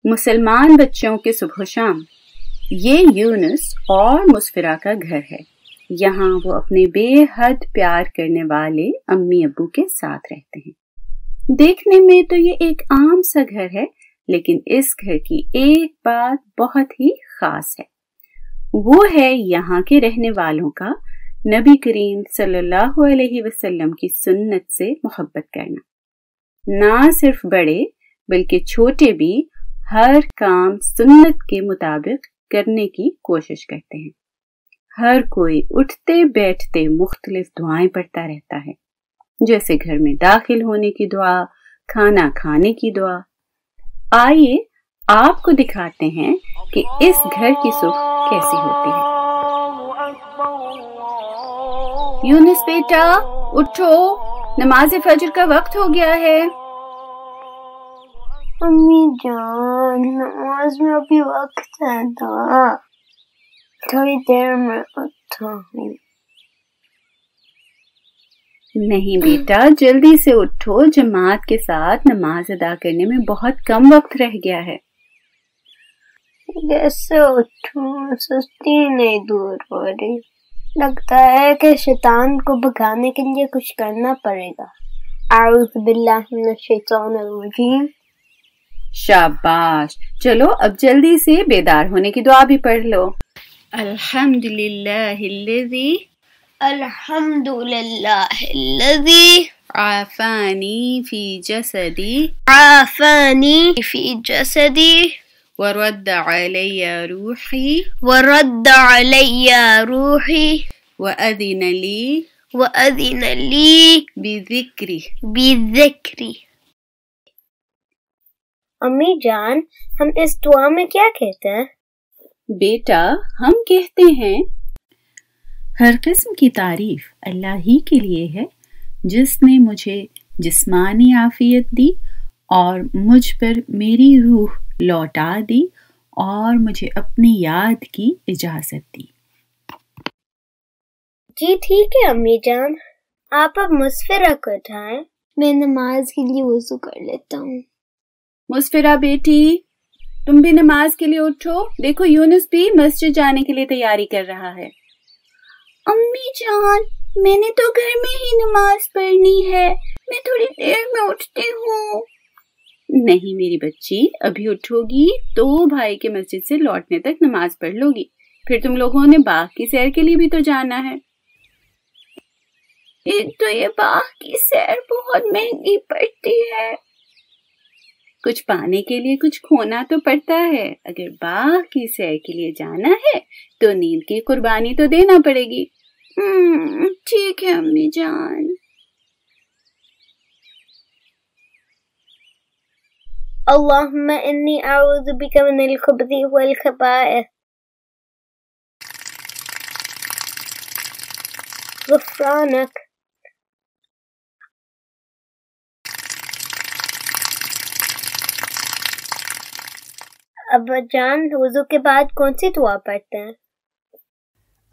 مسلمان بچوں کے صبح و شام۔ یہ یونس اور مسفرہ کا گھر ہے۔ یہاں وہ اپنے بے حد پیار کرنے والے امی ابو کے ساتھ رہتے ہیں۔ دیکھنے میں تو یہ ایک عام سا گھر ہے، لیکن اس گھر کی ایک بات بہت ہی خاص ہے۔ وہ ہے یہاں کے رہنے والوں کا نبی کریم صلی اللہ علیہ وسلم کی سنت سے محبت کرنا۔ نہ صرف بڑے بلکہ چھوٹے بھی ہر کام سنت کے مطابق کرنے کی کوشش کرتے ہیں۔ ہر کوئی اٹھتے بیٹھتے مختلف دعائیں پڑھتا رہتا ہے، جیسے گھر میں داخل ہونے کی دعا، کھانا کھانے کی دعا۔ آئیے آپ کو دکھاتے ہیں کہ اس گھر کی صبح کیسی ہوتی ہے۔ یونس بیٹا اٹھو، نماز فجر کا وقت ہو گیا ہے۔ امی جان نماز میں ابھی وقت ہے نا، تھوڑی دیر میں اٹھا ہوں۔ نہیں بیٹا، جلدی سے اٹھو، جماعت کے ساتھ نماز ادا کرنے میں بہت کم وقت رہ گیا ہے۔ کیسے اٹھوں؟ سستی نہیں دور ہو رہی، لگتا ہے کہ شیطان کو بھگانے کے لیے کچھ کرنا پڑے گا۔ اعوذ باللہ من الشیطان الرجیم۔ شاباش، چلو اب جلدی سے بیدار ہونے کی دعا بھی پڑھ لو۔ الحمدللہ الذی عافانی فی جسدی ورد علی روحی وأذن لی بذکری۔ امی جان ہم اس دعا میں کیا کہتے ہیں؟ بیٹا ہم کہتے ہیں ہر قسم کی تعریف اللہ ہی کے لیے ہے، جس نے مجھے جسمانی عافیت دی اور مجھ پر میری روح لوٹا دی اور مجھے اپنی یاد کی اجازت دی۔ جی ٹھیک ہے امی جان، آپ اب مسفرہ کو اٹھائیں، میں نماز کے لیے وضو کر لیتا ہوں۔ مسفرہ بیٹی تم بھی نماز کے لیے اٹھو، دیکھو یونس بھی مسجد جانے کے لیے تیاری کر رہا ہے۔ امی جان میں نے تو گھر میں ہی نماز پڑھنی ہے، میں تھوڑی دیر میں اٹھتی ہوں۔ نہیں میری بچی، ابھی اٹھو گی تو بھائی کے مسجد سے لوٹنے تک نماز پڑھ لو گی، پھر تم لوگوں نے باغ کی سیر کے لیے بھی تو جانا ہے۔ ایک تو یہ باغ کی سیر بہت مہنگی پڑتی ہے۔ کچھ پانے کے لیے کچھ کھونا تو پڑتا ہے، اگر باغ کی سیر کے لیے جانا ہے تو نیند کی قربانی تو دینا پڑے گی۔ ٹھیک ہے امی جان۔ اللہم انی اعوذ بک من الخبث والخبائث، غفرانک۔ ابا جان وضو کے بعد کون سی دعا پڑھتے ہیں؟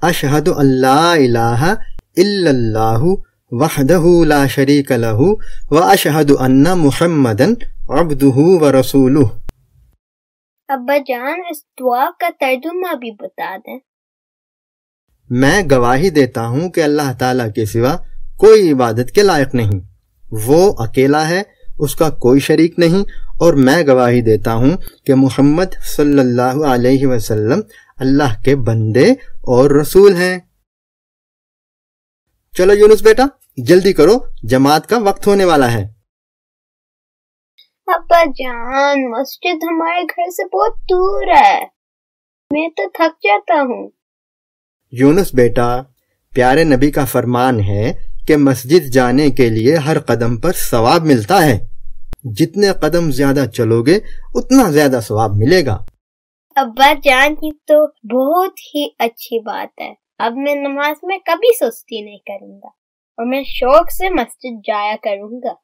اشہد ان لا الہ الا اللہ وحدہ لا شریک لہ واشہد ان محمدا عبدہ ورسولہ۔ ابا جان اس دعا کا ترجمہ بھی بتا دیں۔ میں گواہی دیتا ہوں کہ اللہ تعالیٰ کے سوا کوئی عبادت کے لائق نہیں، وہ اکیلا ہے، اس کا کوئی شریک نہیں، اور میں گواہی دیتا ہوں کہ محمد صلی اللہ علیہ وسلم اللہ کے بندے اور رسول ہیں۔ چلو یونس بیٹا جلدی کرو، جماعت کا وقت ہونے والا ہے۔ ابا جان مسجد ہمارے گھر سے بہت دور ہے، میں تو تھک جاتا ہوں۔ یونس بیٹا پیارے نبی کا فرمان ہے کہ مسجد جانے کے لیے ہر قدم پر ثواب ملتا ہے، جتنے قدم زیادہ چلو گے اتنا زیادہ ثواب ملے گا۔ ابا جان یہ تو بہت ہی اچھی بات ہے، اب میں نماز میں کبھی سستی نہیں کروں گا اور میں شوق سے مسجد جایا کروں گا۔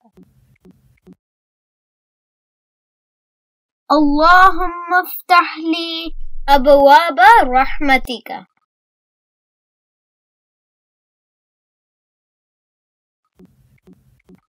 اللہم افتح لی ابواب رحمتک۔